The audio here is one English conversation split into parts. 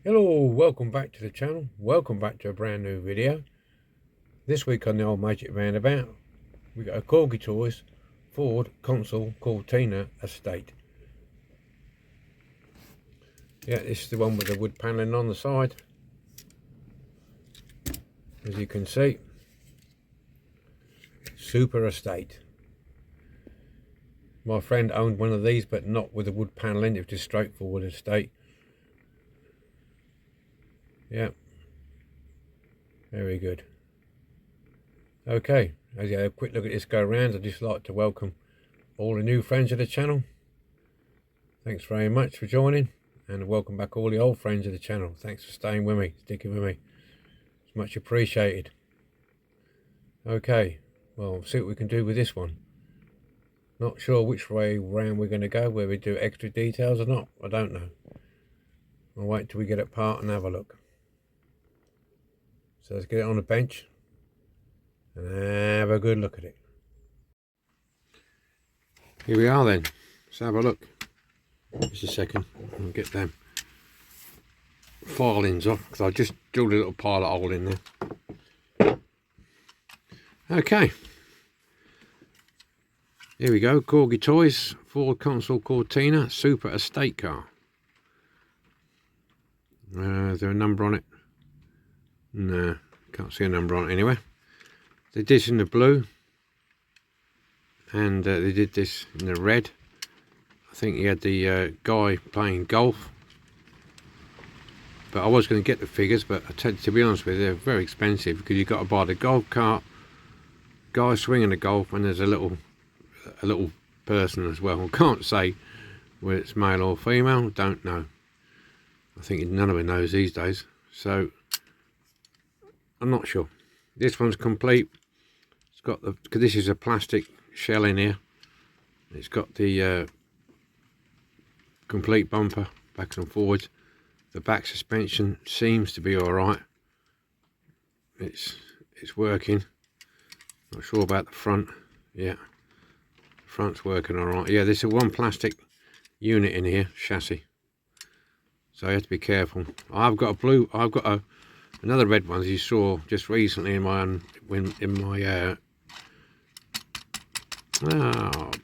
Hello, welcome back to the channel. Welcome back to a brand new video. This week on the old Magic Roundabout, we got a Corgi Toys Ford Consul Cortina estate. Yeah, this is the one with the wood panelling on the side. As you can see, super estate. My friend owned one of these, but not with the wood panelling. It was just straightforward estate. Yeah, very good. Okay, as you have a quick look at this go round, I'd just like to welcome all the new friends of the channel. Thanks very much for joining, and welcome back all the old friends of the channel. Thanks for staying with me, sticking with me. It's much appreciated. Okay, well, see what we can do with this one. Not sure which way round we're going to go, whether we do extra details or not. I don't know. I'll wait till we get it apart and have a look. So let's get it on the bench and have a good look at it. Here we are then. Let's have a look. Just a second. I'll get them filings off because I just drilled a little pilot hole in there. Okay. Here we go. Corgi Toys Ford Consul Cortina Super Estate Car. Is there a number on it? No, can't see a number on it anywhere. They did this in the blue, and they did this in the red. I think he had the guy playing golf, but I was going to get the figures, but to be honest with you, they're very expensive because you've got to buy the golf cart, guy swinging the golf, and there's a little person as well. I can't say whether it's male or female, don't know. I think none of it knows these days, so I'm not sure. This one's complete. It's got the, because this is a plastic shell in here. It's got the complete bumper, back and forwards. The back suspension seems to be all right. It's working. Not sure about the front. Yeah, the front's working all right. Yeah, there's a one plastic unit in here, chassis. So you have to be careful. I've got a blue. I've got another red one, as you saw just recently in my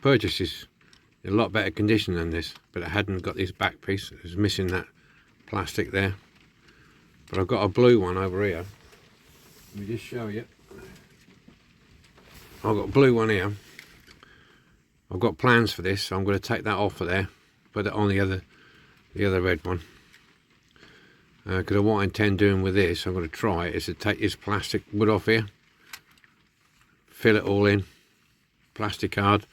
purchases. In a lot better condition than this, but it hadn't got this back piece. It was missing that plastic there. But I've got a blue one over here. Let me just show you. I've got a blue one here. I've got plans for this, so I'm going to take that off of there, put it on the other red one. Because what I intend doing with this, I'm going to try, is to take this plastic wood off here, fill it all in, plastic hard,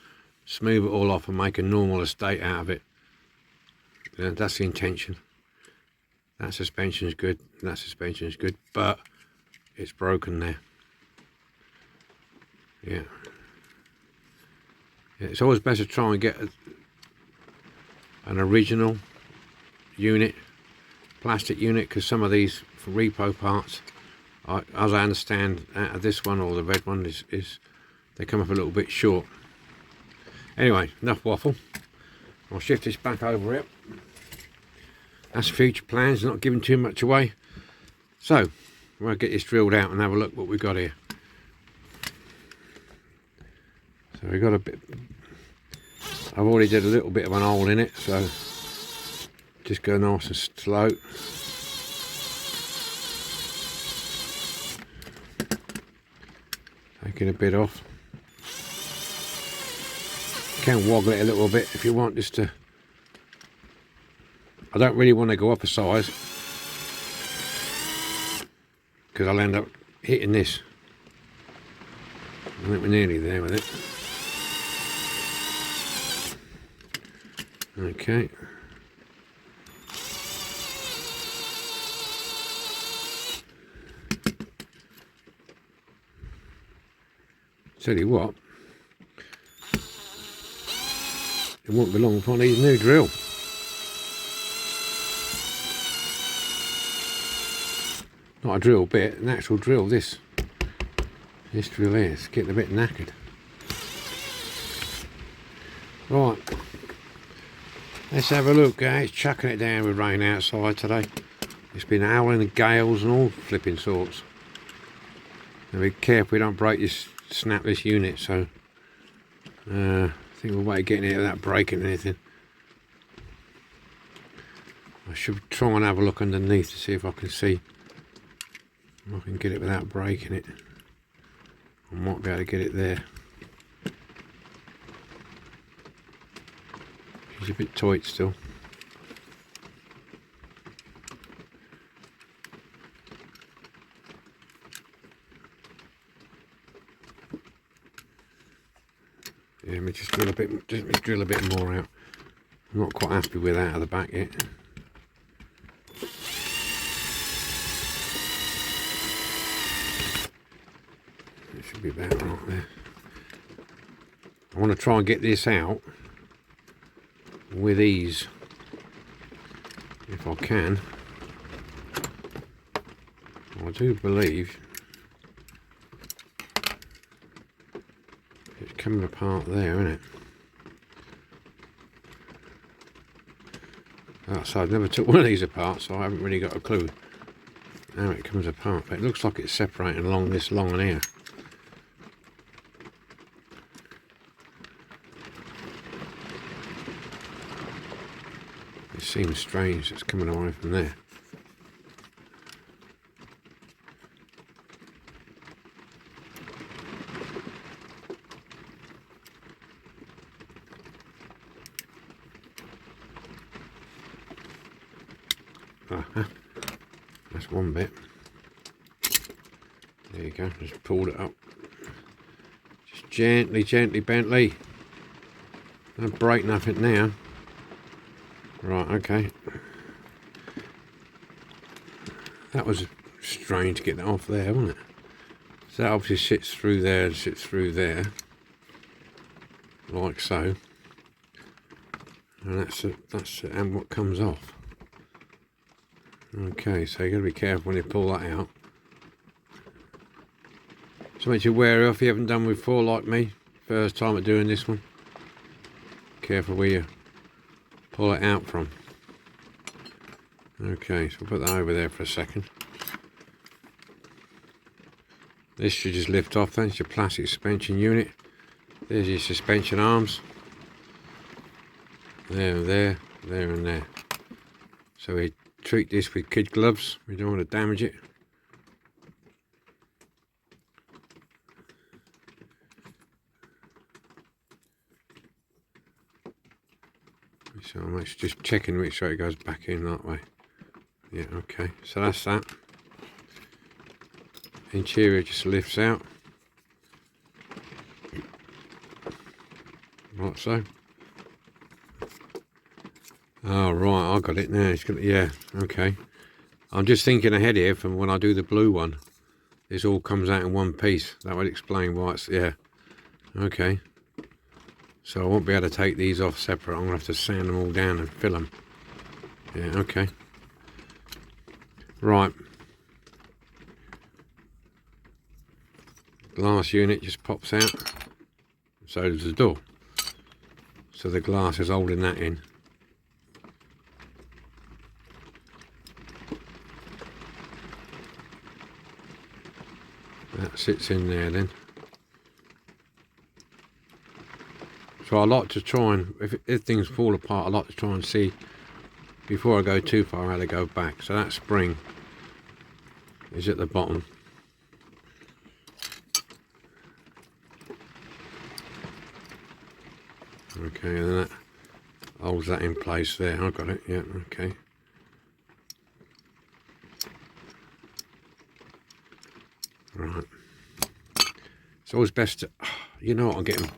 smooth it all off and make a normal estate out of it. That's the intention. That suspension is good, and that suspension is good, but it's broken there. Yeah. It's always best to try and get an original unit, plastic unit, because some of these for repo parts, as I understand out of this one or the red one, is they come up a little bit short. Anyway, enough waffle. I'll shift this back over here. That's future plans, not giving too much away. So we'll get this drilled out and have a look what we've got here. So we've got a bit, I've already did a little bit of an hole in it, so just go nice and slow. Taking a bit off. You can woggle it a little bit if you want, just to. I don't really want to go up a size because I'll end up hitting this. I think we're nearly there with it. Okay. Tell you what, it won't be long before I need a new drill. Not a drill bit, an actual drill. This drill here is getting a bit knackered. Right, let's have a look, guys. Chucking it down with rain outside today. It's been howling and gales and all flipping sorts. Now be careful we don't break this, snap this unit, so I think we'll wait getting it without breaking anything. I should try and have a look underneath to see if I can see if I can get it without breaking it. I might be able to get it there. She's a bit tight still. Yeah, let me just drill a bit more out. I'm not quite happy with that at the back yet. It should be about right there. I want to try and get this out with ease, if I can. I do believe it's coming apart there, isn't it? So I've never took one of these apart, so I haven't really got a clue how it comes apart, but it looks like it's separating along this long one here. It seems strange it's coming away from there. That's one bit. There you go, just pulled it up. Just gently, Bentley. Don't break nothing now. Right, okay. That was strange to get that off there, wasn't it? So that obviously sits through there and sits through there. Like so. And that's it, and what comes off. Okay, so you got to be careful when you pull that out. Something to wear off if you haven't done before, like me. First time at doing this one. Careful where you pull it out from. Okay, so we'll put that over there for a second. This should just lift off then. It's your plastic suspension unit. There's your suspension arms. There and there, there and there. So we treat this with kid gloves. We don't want to damage it. So I'm actually just checking which way it goes back in that way. Yeah, okay. So that's that. Interior just lifts out. Like so. Oh right, I got it now. It's got, yeah, okay. I'm just thinking ahead here from when I do the blue one. This all comes out in one piece. That would explain why it's, yeah. Okay. So I won't be able to take these off separate. I'm going to have to sand them all down and fill them. Yeah, okay. Right. Glass unit just pops out. So does the door. So the glass is holding that in. That sits in there then. So I like to try and, if things fall apart, I like to try and see, before I go too far, how to go back. So that spring is at the bottom. Okay, and then that holds that in place there. I got it, yeah, okay. Right. It's always best to, you know what, I'm getting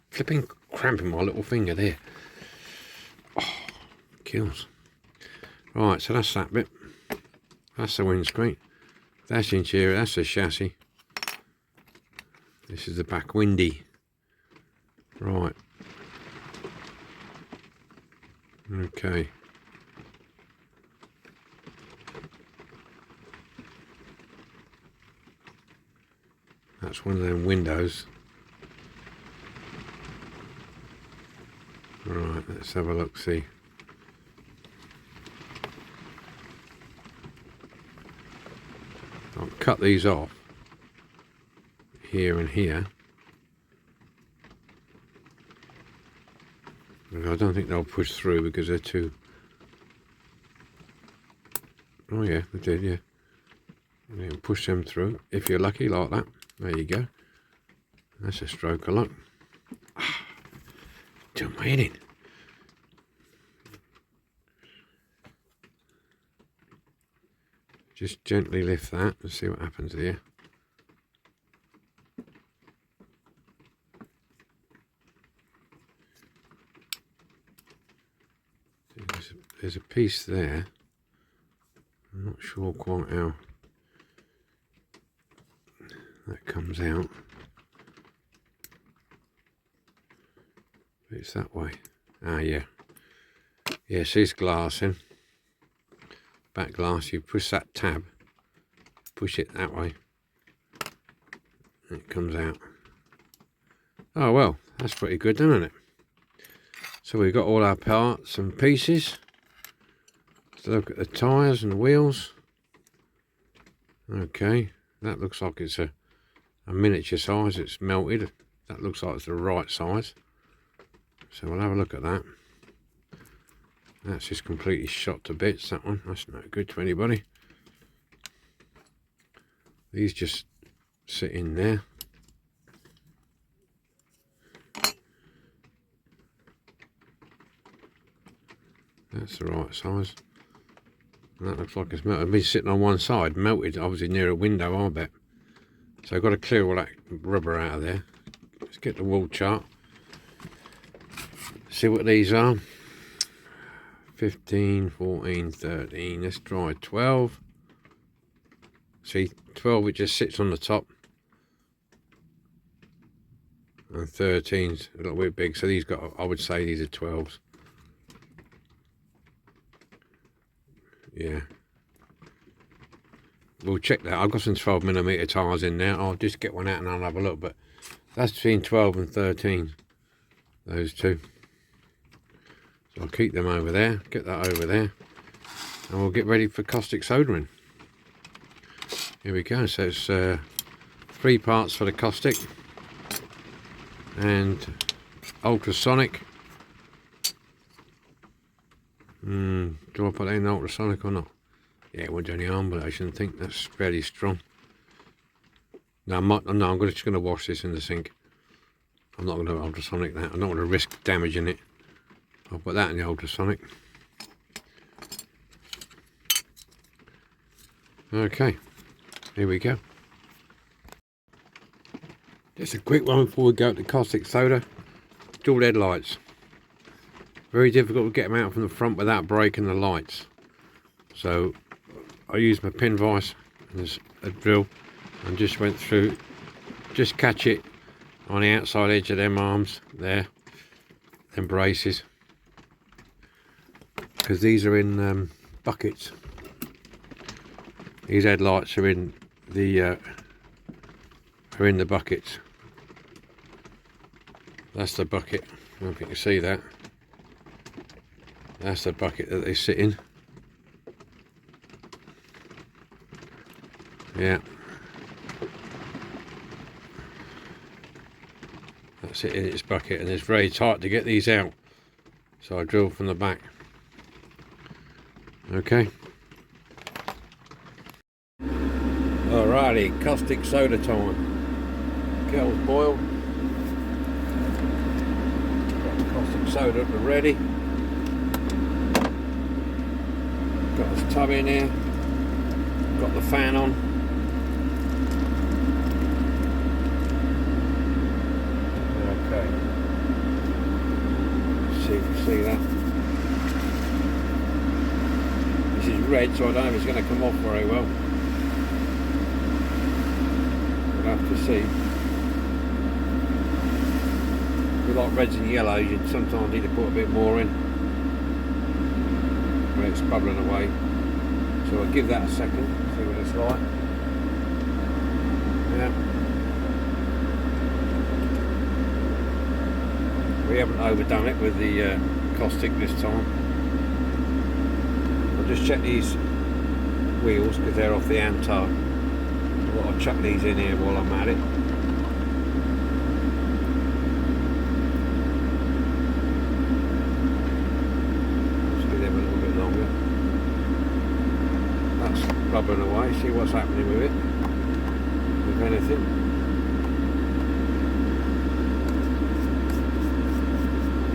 flipping cramping my little finger there. Oh, kills. Right, so that's that bit. That's the windscreen. That's the interior, that's the chassis. This is the back windy. Right. Okay. That's one of them windows. Right, let's have a look, see. cut these off here and here. I don't think they'll push through because they're too... Oh yeah, they did, yeah. You can push them through if you're lucky, like that. There you go. That's a stroke of luck. Doing my head in. Just gently lift that and see what happens here. There's a piece there. I'm not sure quite how that comes out. It's that way. Ah, yeah. Yeah, see this glass in. Back glass, you push that tab. Push it that way. And it comes out. Oh, well, that's pretty good, isn't it? So we've got all our parts and pieces. Let's look at the tyres and the wheels. Okay, that looks like it's a miniature size. It's melted. That looks like it's the right size. So we'll have a look at that. That's just completely shot to bits, that one. That's no good to anybody. These just sit in there. That's the right size. And that looks like it's melted. It'll be sitting on one side, melted, obviously near a window, I bet. So I've got to clear all that rubber out of there. Let's get the wall chart. See what these are. 15, 14, 13. Let's try 12. See, 12, it just sits on the top. And 13's a little bit big. So these got, I would say these are 12s. Yeah. We'll check that. I've got some 12mm tyres in there. I'll just get one out and I'll have a look. But that's between 12 and 13. Those two. So I'll keep them over there. Get that over there. And we'll get ready for caustic soldering. Here we go. So it's 3 parts for the caustic. And ultrasonic. Do I put that in the ultrasonic or not? Yeah, it won't do any harm, but I shouldn't think that's fairly strong. No, I'm just going to wash this in the sink. I'm not going to ultrasonic that. I'm not going to risk damaging it. I'll put that in the ultrasonic. Okay, here we go. Just a quick one before we go to caustic soda. Dual headlights. Very difficult to get them out from the front without breaking the lights. So I used my pin vise and a drill and just went through, just catch it on the outside edge of them arms there, them braces, because these are in buckets. These headlights are in the buckets. That's the bucket. I don't know if you can see that. That's the bucket that they sit in. Yeah. That's it in its bucket, and it's very tight to get these out. So I drilled from the back. Okay. Alrighty, caustic soda time. Kettle's boiled. Got the caustic soda up and ready. Got this tub in here. Got the fan on. Okay. Let's see if you see that. This is red, so I don't know if it's going to come off very well. We'll have to see. With like reds and yellows, you sometimes need to put a bit more in when it's bubbling away. So I'll give that a second, see what it's like. Yeah. We haven't overdone it with the caustic this time. I'll just check these wheels because they're off the Antar. Well, I'll chuck these in here while I'm at it. Just give them a little bit longer. That's rubbing away. See what's happening with it, if anything.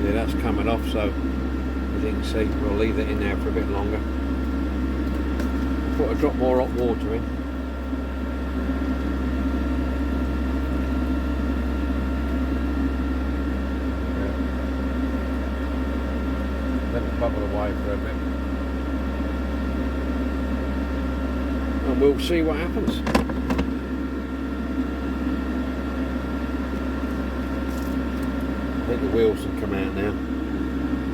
Yeah, that's coming off, so as you can see, we'll leave it in there for a bit longer. Put a drop more hot water in. Let it bubble away for a bit. And we'll see what happens. I think the wheels have come out now.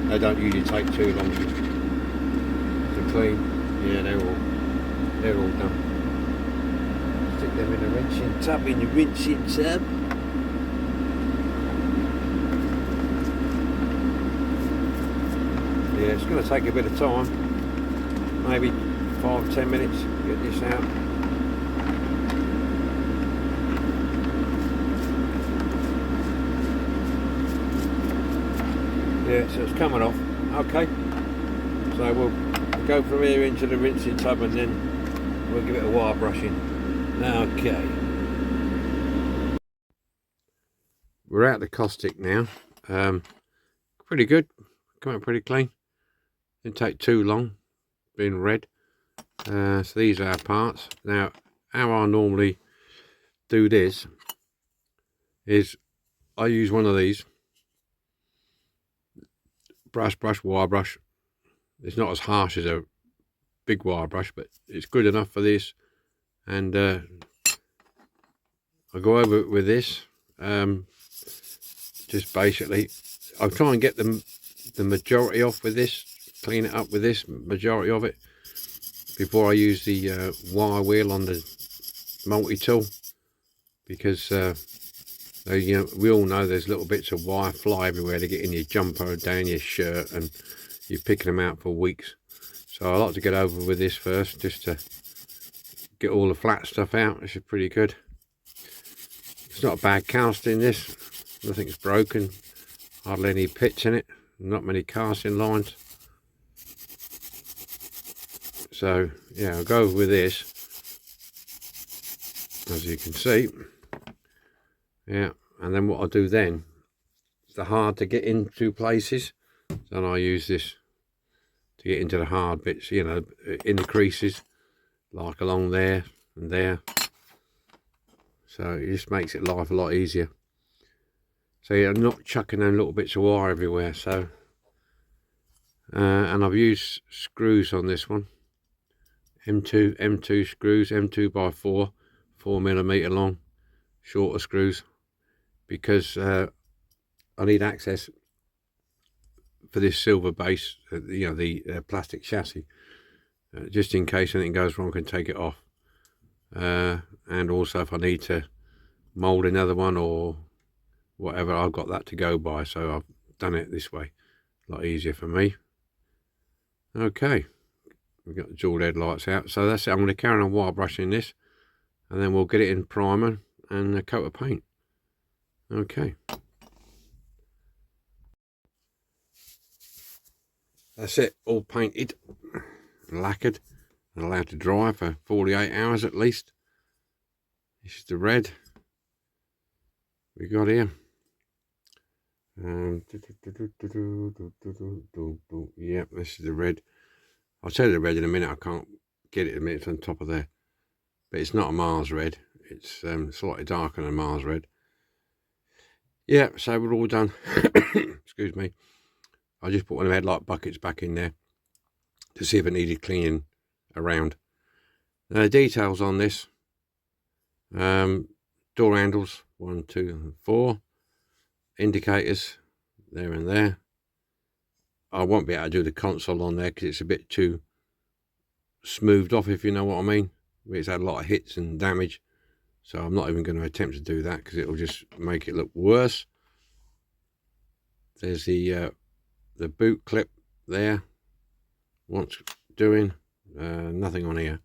They don't usually take too long to clean. Yeah, they're all done. Stick them in the rinsing tub, Yeah, it's going to take a bit of time. Maybe 5-10 minutes to get this out. Yeah, so it's coming off. Okay, so we'll go from here into the rinsing tub and then we'll give it a wire brushing. Okay, we're out the caustic now. Pretty good, come out pretty clean. Didn't take too long being red. So these are our parts. Now how I normally do this is I use one of these brush, wire brush. It's not as harsh as a big wire brush, but it's good enough for this. And I go over it with this. Just basically, I'll try and get the majority off with this, clean it up with this, majority of it, before I use the wire wheel on the multi-tool, because you know, we all know there's little bits of wire fly everywhere. They get in your jumper, down your shirt, and you're picking them out for weeks. So I like to get over with this first, just to get all the flat stuff out. This is pretty good. It's not a bad casting, this. Nothing's broken. Hardly any pits in it. Not many casting lines. So yeah, I'll go over with this. As you can see. Yeah, and then what I'll do then, it's hard to get into places, then I use this to get into the hard bits, you know, in the creases, like along there and there. So it just makes it life a lot easier. So yeah, I'm not chucking them little bits of wire everywhere. So and I've used screws on this one, M2 screws, M2 by 4mm long, shorter screws, because I need access for this silver base, you know, the plastic chassis, just in case anything goes wrong, I can take it off. And also if I need to mold another one or whatever, I've got that to go by, so I've done it this way, a lot easier for me. Okay, we've got the dual headlights out, so that's it. I'm going to carry on wire brushing this, and then we'll get it in primer and a coat of paint. Okay, that's it, all painted, lacquered, and allowed to dry for 48 hours at least. This is the red we got here. Yep, this is the red. I'll tell you the red in a minute. I can't get it in a minute, it's on top of there, but it's not a Mars red. It's slightly darker than Mars red. Yeah, so we're all done. Excuse me. I just put one of the headlight buckets back in there to see if it needed cleaning around. Now the details on this, door handles 1, 2 and 4, indicators there and there. I won't be able to do the console on there because it's a bit too smoothed off, if you know what I mean. It's had a lot of hits and damage, so I'm not even going to attempt to do that because it'll just make it look worse. There's the boot clip there, wants doing. Nothing on here,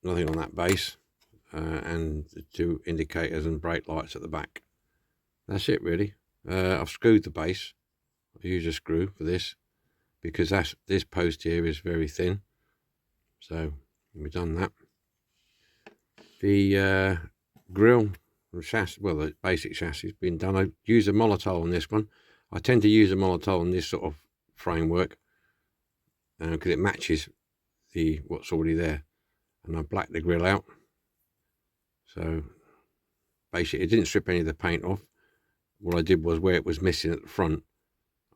nothing on that base, and the 2 indicators and brake lights at the back. That's it really. I've screwed the base. I use a screw for this because this post here is very thin, so we've done that. The grill, the chassis, well, the basic chassis has been done. I use a Molotov on this one. I tend to use a Molotov on this sort of framework because it matches what's already there. And I blacked the grill out, so basically it didn't strip any of the paint off. What I did was, where it was missing at the front,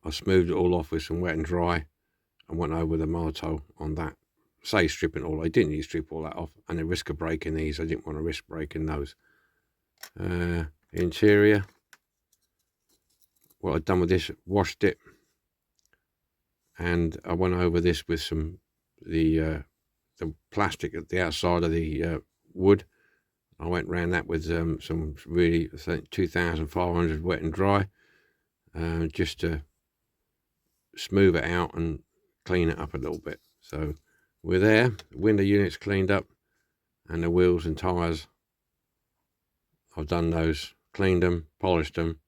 I smoothed it all off with some wet and dry and went over the Molotov on that. Say stripping all, I didn't need to strip all that off, and the risk of breaking these, I didn't want to risk breaking those. Interior, what I've done with this, washed it, and I went over this with some the plastic at the outside of the wood. I went around that with some really, I think 2,500 wet and dry, just to smooth it out and clean it up a little bit. So we're there. The window unit's cleaned up, and the wheels and tyres, I've done those, cleaned them, polished them.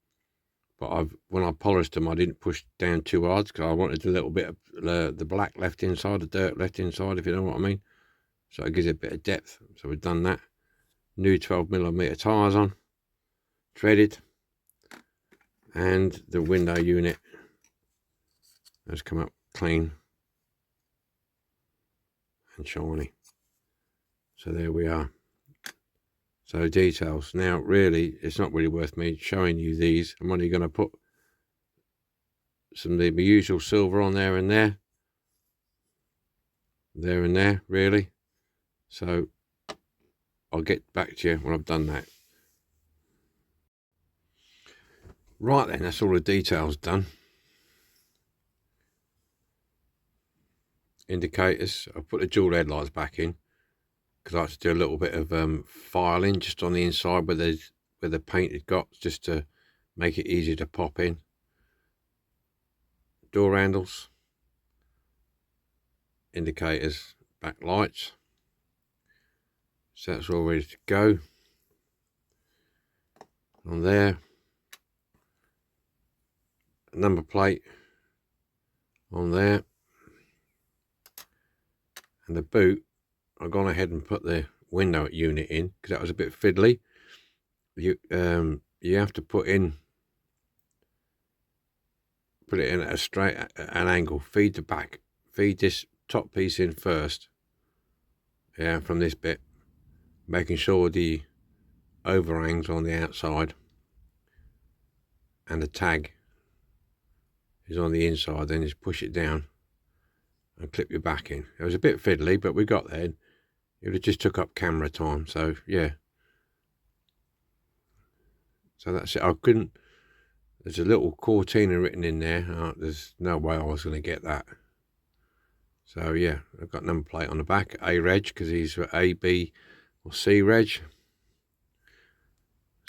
But when I polished them, I didn't push down too hard because I wanted a little bit of the black left inside, the dirt left inside, if you know what I mean. So it gives it a bit of depth. So we've done that. New 12mm tyres on, treaded, and the window unit has come up clean and shiny. So there we are. So details. Now really, it's not really worth me showing you these. I'm only going to put some of the usual silver on there and there. There and there, really. So I'll get back to you when I've done that. Right then, that's all the details done. Indicators, I've put the dual headlights back in because I like to do a little bit of filing just on the inside where the paint had got, just to make it easy to pop in. Door handles, indicators, back lights. So that's all ready to go. On there, number plate on there, and the boot, I've gone ahead and put the window unit in because that was a bit fiddly. You have to put it in at a straight an angle. Feed the back, feed this top piece in first, yeah, from this bit, making sure the overhangs on the outside and the tag is on the inside. Then just push it down and clip your back in. It was a bit fiddly, but we got there. It just took up camera time, so yeah. So that's it. I couldn't, there's a little Cortina written in there. There's no way I was going to get that. So yeah, I've got number plate on the back, A reg, because he's A, B or C reg.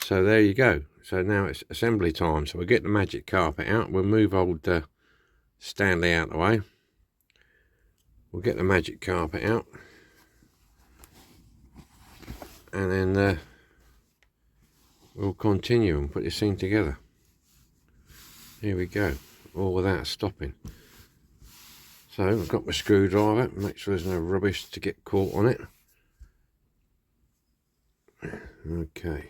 So there you go. So now it's assembly time. So we'll get the magic carpet out. We'll move old Stanley out of the way. We'll get the magic carpet out, and then we'll continue and put this thing together. Here we go, all without stopping. So I've got my screwdriver, make sure there's no rubbish to get caught on it. Okay.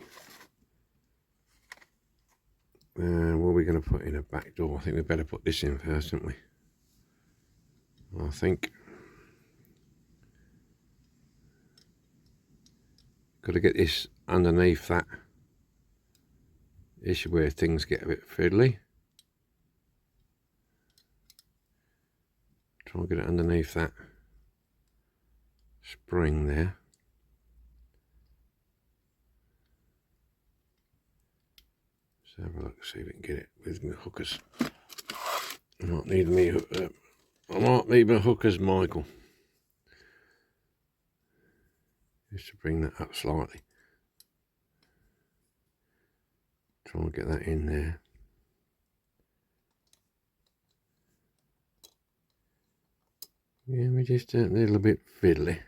What are we going to put in a back door? I think we better put this in first, don't we? I think. Got to get this underneath that. This is where things get a bit fiddly. Try and get it underneath that spring there. Let's have a look, see if we can get it with my hookers. I might need my hookers, Michael. Just to bring that up slightly. Try and get that in there. Yeah, we're just a little bit fiddly.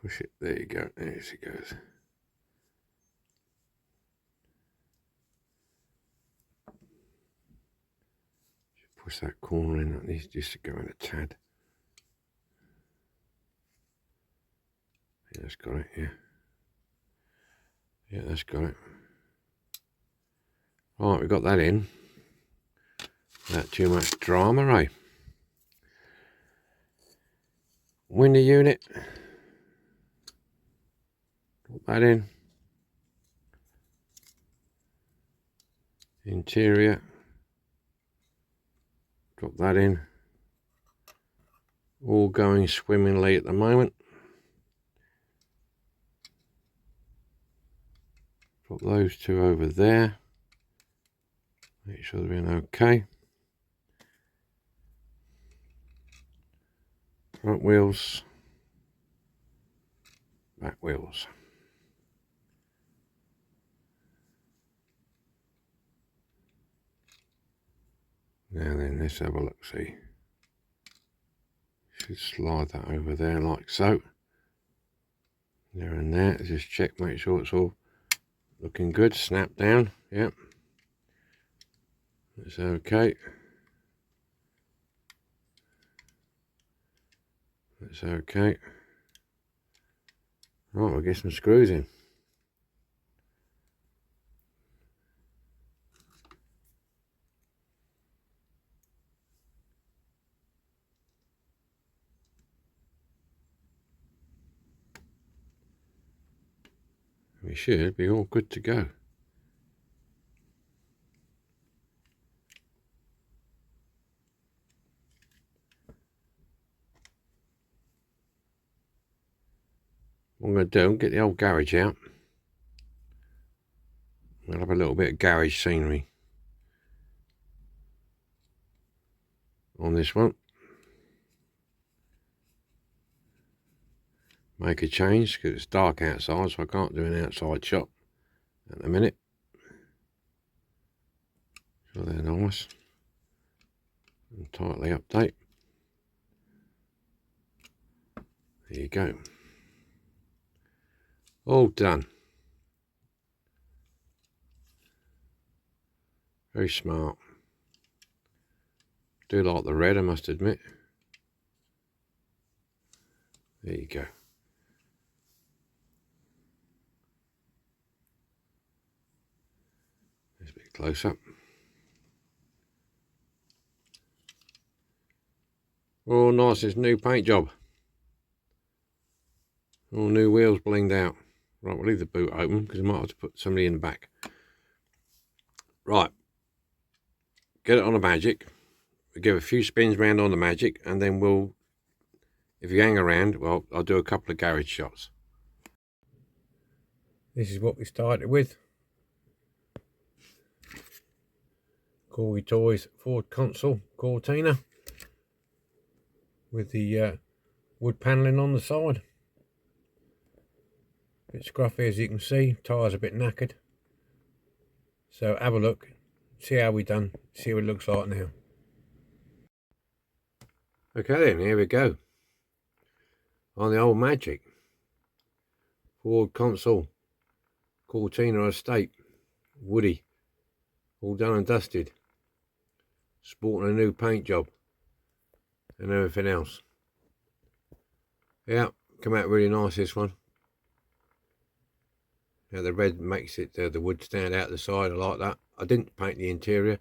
Push it, there you go, there it goes. Push that corner in, that needs just to go in a tad. Yeah, that's got it, yeah. Yeah, that's got it. Right, we've got that in. Not too much drama, eh? Window unit. Put that in. Interior. Drop that in. All going swimmingly at the moment. Drop those two over there. Make sure they're in okay. Front wheels. Back wheels. Now then, let's have a look, see. Should slide that over there like so. There and there. Just check, make sure it's all looking good. Snap down. Yep. That's okay. That's okay. Right, we'll get some screws in. We should be all good to go. What I'm going to do, get the old garage out. We'll have a little bit of garage scenery on this one. Make a change because it's dark outside, so I can't do an outside shot at the minute. So they're nice and tightly update. There you go. All done. Very smart. Do like the red, I must admit. There you go. There's a bit close up. Oh, nice, this new paint job. All new wheels blinged out. Right, we'll leave the boot open because I might have to put somebody in the back. Right. Get it on a magic. We'll give a few spins round on the magic, and then we'll, if you hang around, well, I'll do a couple of garage shots. This is what we started with. Corgi Toys Ford Consul Cortina with the wood panelling on the side. Bit scruffy as you can see, tyres a bit knackered. So have a look, see how we done, see what it looks like now. Okay then, here we go. On the old Magic. Ford Consul Cortina Estate. Woody. All done and dusted. Sporting a new paint job. And everything else. Yeah, come out really nice this one. Now the red makes it, the wood stand out the side, I like that. I didn't paint the interior.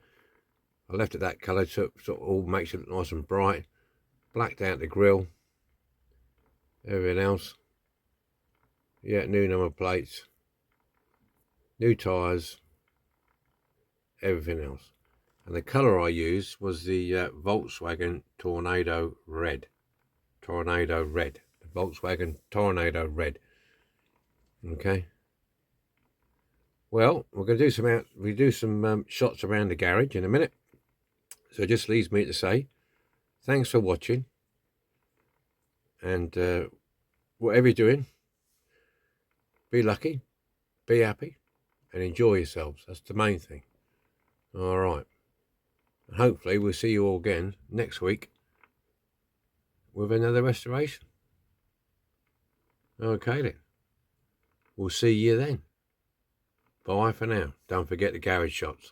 I left it that colour, so it sort of all makes it look nice and bright. Blacked out the grille. Everything else. Yeah, new number plates. New tyres. Everything else. And the colour I used was the Volkswagen Tornado Red. Tornado Red. The Volkswagen Tornado Red. Okay. Well, we're going to do some shots around the garage in a minute. So it just leaves me to say, thanks for watching. And whatever you're doing, be lucky, be happy, and enjoy yourselves. That's the main thing. All right. And hopefully we'll see you all again next week with another restoration. Okay then. We'll see you then. Bye for now. Don't forget the garage shots.